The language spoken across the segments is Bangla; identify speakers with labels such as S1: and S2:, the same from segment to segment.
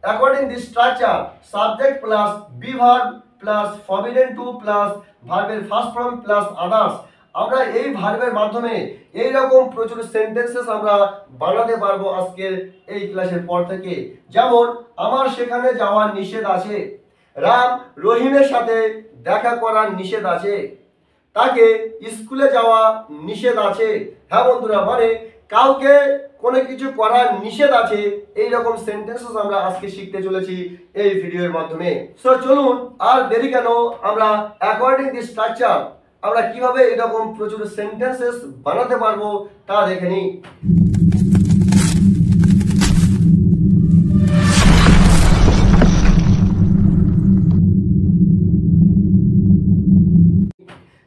S1: according this structure subject plus be verb plus forbidden to plus ভার্বের ফার্স্ট ফর্ম প্লাস আদার্স আমরা এই ভার্বের মাধ্যমে এই রকম প্রচুর সেন্টেন্সেস আমরা বানাতে পারবো আজকের এই ক্লাসের পর থেকে। যেমন আমার সেখানে যাওয়ার নিষেধ আছে, রাম রহিমের সাথে দেখা করার নিষেধ আছে, তাকে স্কুলে যাওয়া নিষেধ আছে। হ্যাঁ বন্ধুরা, মানে কাউকে কোনো কিছু করার নিষেধ আছে, এই রকম সেন্টেন্সেস আমরা আজকে শিখতে চলেছি এই ভিডিওর মাধ্যমে। সো চলুন আর দেরি কেন, আমরা অ্যাকর্ডিং দি স্ট্রাকচার আমরা কিভাবে এরকম প্রচুর সেন্টেন্সেস বানাতে পারবো তা দেখে নিই।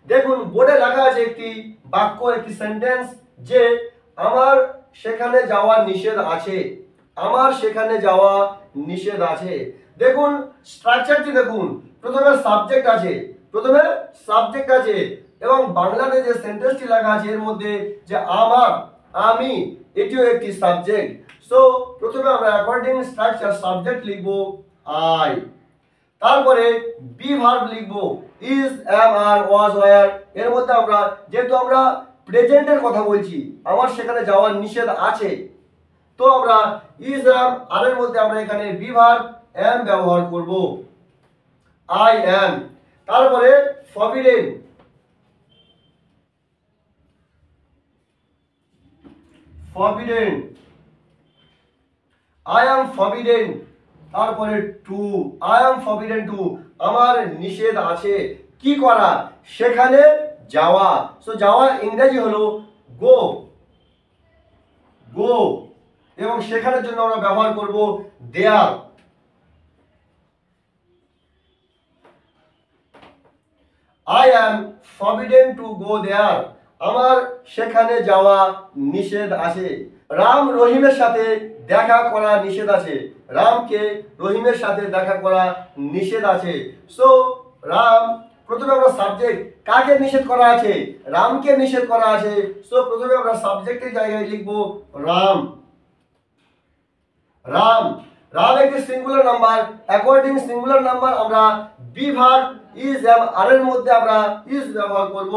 S1: দেখুন বোর্ডে লেখা আছে একটি বাক্য, একটি সেন্টেন্স যে আমার সেখানে যাওয়া নিষেধ আছে, আমার সেখানে যাওয়া নিষেধ আছে। দেখুন স্ট্রাকচারটি দেখুন, প্রথমে সাবজেক্ট আছে এবং বাংলাতে যে সেন্টেন্সটি লেখা আছে এর মধ্যে যে আমার, আমি, এটিও একটি সাবজেক্ট। সো প্রথমে আমরা অ্যাকর্ডিং স্ট্রাকচার সাবজেক্ট লিখব আই, তারপরে বি ভার্ব লিখব is, am, are, was, were. এর মধ্যে আমরা যেহেতু আমরা প্রেজেন্টের কথা বলছি, আমার সেখানে যাওয়ার নিষেধ আছে, তো আমরা ইজ, এম, আর এর মধ্যে আমরা এখানে বি ভার্ব এম ব্যবহার করব, আই এম। তারপরে ফরবিডেন, আই এম ফরবিডেন। তারপরে to, I am forbidden to, আমার নিষেধ আছে কি করা, সেখানে যাওয়া। সো যাওয়া ইংরেজি হলো গো, এবং সেখানের জন্য আমরা ব্যবহার করব দেয়ার। I am forbidden to go there, আমার সেখানে যাওয়া নিষেধ আছে। রাম রহিমের সাথে দেখা করা নিষেধ আছে, রামকে রহিমের সাথে দেখা করা নিষেধ আছে। সো রাম, প্রথমে আমরা সাবজেক্ট, কাকে নিষেধ করা আছে, রামকে নিষেধ করা আছে। সো প্রথমে আমরা সাবজেক্টের জায়গায় লিখব রাম, রাম একটি singular number, according singular number আমরা be verb is, am, are এর মধ্যে আমরা ইজ ব্যবহার করব।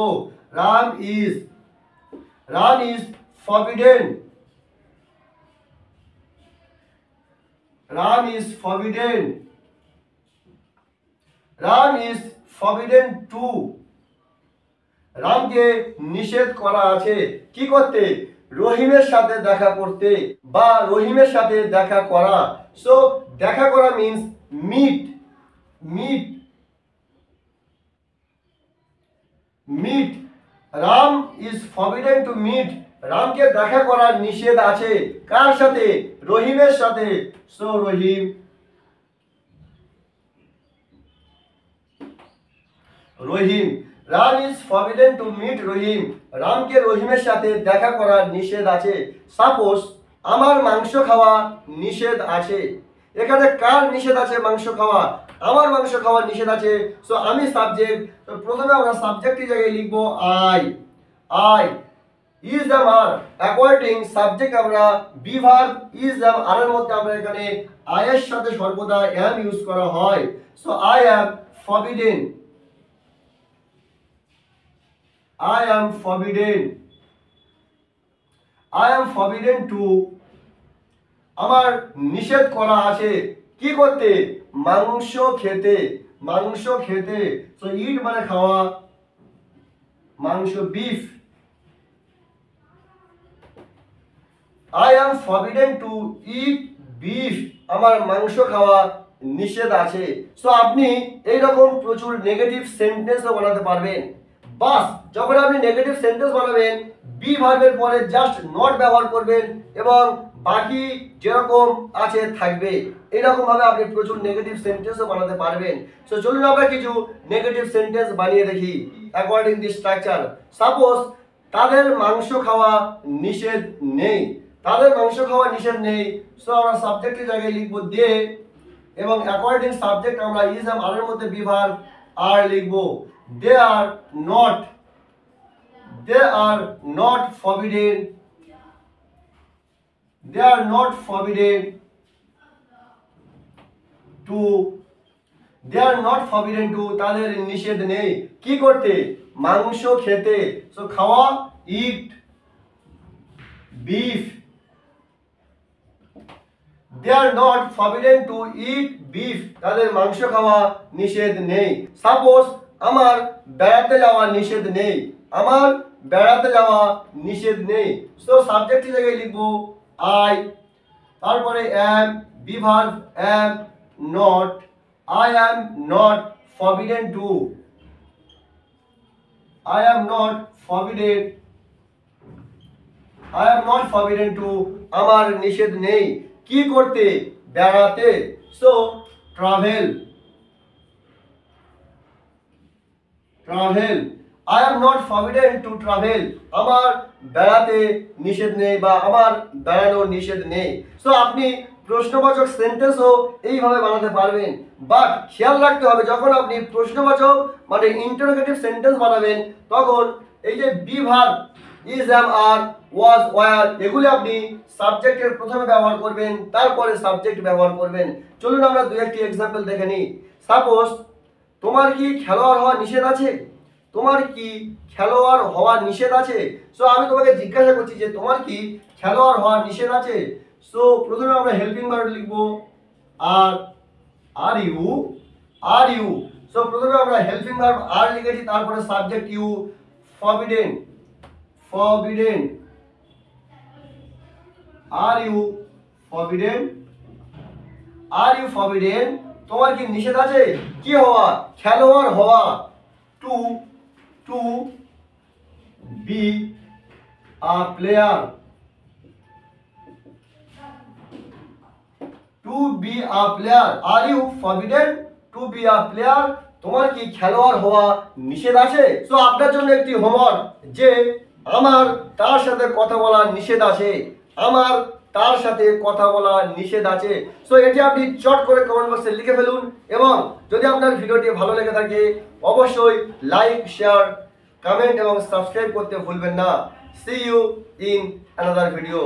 S1: Ram is forbidden, Ram is forbidden two, রামকে নিষেধ করা আছে কি করতে, রহিমের সাথে দেখা করতে বা রহিমের সাথে দেখা করা। সো দেখা করা means meet, Ram is forbidden to meet, রামকে দেখা করার নিষেধ আছে কার সাথে, রহিমের সাথে। So Rahim, Ram is forbidden to meet Rahim, রামকে রহিমের সাথে দেখা করার নিষেধ আছে। সাপোজ আমার মাংস খাওয়া নিষেধ আছে, এখানে কার নিষেধ আছে, মাংস খাওয়া, আমার মাংস খাওয়ার নিষেধ আছে। সো আমি সাবজেক্ট, তো প্রথমে আমরা সাবজেক্টের জায়গায় লিখব I is, am, are, according subject আমরা be verb is, am, are এর মধ্যে আমরা এখানে আই এর সাথে সর্বদা এম ইউজ করা হয়। So I am forbidden, I am forbidden to, আমার নিষেধ করা আছে কি করতে, মাংস খেতে। সো ইট মানে খাওয়া, মাংস beef. I am forbidden to eat beef, আমার মাংস খাওয়া নিষেধ আছে। সো আপনি এইরকম প্রচুর নেগেটিভ সেন্টেন্সও বানাতে পারবেন। বাস যখন আপনি নেগেটিভ সেন্টেন্স বানাবেন, বি ভার্বের পরে জাস্ট নট ব্যবহার করবেন এবং বাকি যেরকম আছে থাকবে। এরকম ভাবে আপনি প্রচুর নেগেটিভ সেন্টেন্সও বানাতে পারবেন। সো চলুন আমরা কিছু নেগেটিভ সেন্টেন্স বানিয়ে দেখি অ্যাকর্ডিং দিস স্ট্রাকচার। সাপোজ তাদের মাংস খাওয়া নিষেধ নেই, সো আমরা সাবজেক্টের জায়গায় লিখব দে এবং অ্যাকর্ডিং সাবজেক্ট আমরা ইজ, এম, আর এর মধ্যে বি ভার্ব আর লিখব। They are not forbidden, to, they are not forbidden to, তাদের নিষেধ নেই কি করতে, মাংস খেতে। সো খাওয়া, eat beef, they are not forbidden to eat beef, তাদের মাংস খাওয়া নিষেধ নেই। সাপোজ আমার বেড়াতে যাওয়া নিষেধ নেই, আমার বেড়াতে যাওয়া নিষেধ নেই। সো সাবজেক্টের জায়গায় লিখবো আই, তারপরে am, be verb am not, I am not forbidden to, I am not forbidden, I am not forbidden to, আমার নিষেধ নেই কি করতে, বেড়াতে। So travel, travel, I am not forbidden to travel, আমার বেড়াতে নিষেধ নেই বা আমার বেড়ানোর নিষেধ নেই। সো আপনি প্রশ্নবাচক সেন্টেন্সও এইভাবে বানাতে পারবেন, বাট খেয়াল রাখতে হবে যখন আপনি প্রশ্নবাচক মানে ইন্টারোগেটিভ সেন্টেন্স বানাবেন তখন এই যে be verb is, am, are, was, were এগুলি আপনি সাবজেক্টের প্রথমে ব্যবহার করবেন, তারপরে সাবজেক্ট ব্যবহার করবেন। চলুন আমরা দুই একটি এক্সাম্পল দেখে নিই। সাপোজ তোমার কি খেলোয়াড় হওয়া নিষেধ আছে, তোমার কি খেলোয়াড় হওয়া নিষেধ আছে। সো আমি তোমাকে জিজ্ঞাসা করছি যে তোমার কি খেলোয়াড় হওয়া নিষেধ আছে। সো প্রথমে আমরা হেল্পিং ভার্ব লিখবো are, are you, are you. So প্রথমে আমরা হেল্পিং ভার্ব আর লিখেছি, তারপরে subject you, forbidden, forbidden, are you forbidden, are you forbidden, তোমার কি নিষেধ আছে কি হওয়া, খেলোয়াড় হওয়া, to, to be a player, to be a player, are you forbidden to be a player, তোমার কি খেলোয়াড় হওয়া নিষেধ আছে। সো আপনার জন্য একটি হোমওয়ার্ক যে আমার তার সাথে কথা বলা নিষেধ আছে, আমার তার সাথে কথা বলা নিষেধ আছে। সো এটি আপনি চট করে কমেন্ট বক্সে লিখে ফেলুন, এবং যদি আপনার ভিডিওটি ভালো লেগে থাকে অবশ্যই লাইক, শেয়ার, কমেন্ট এবং সাবস্ক্রাইব করতে ভুলবেন না। See you in another video.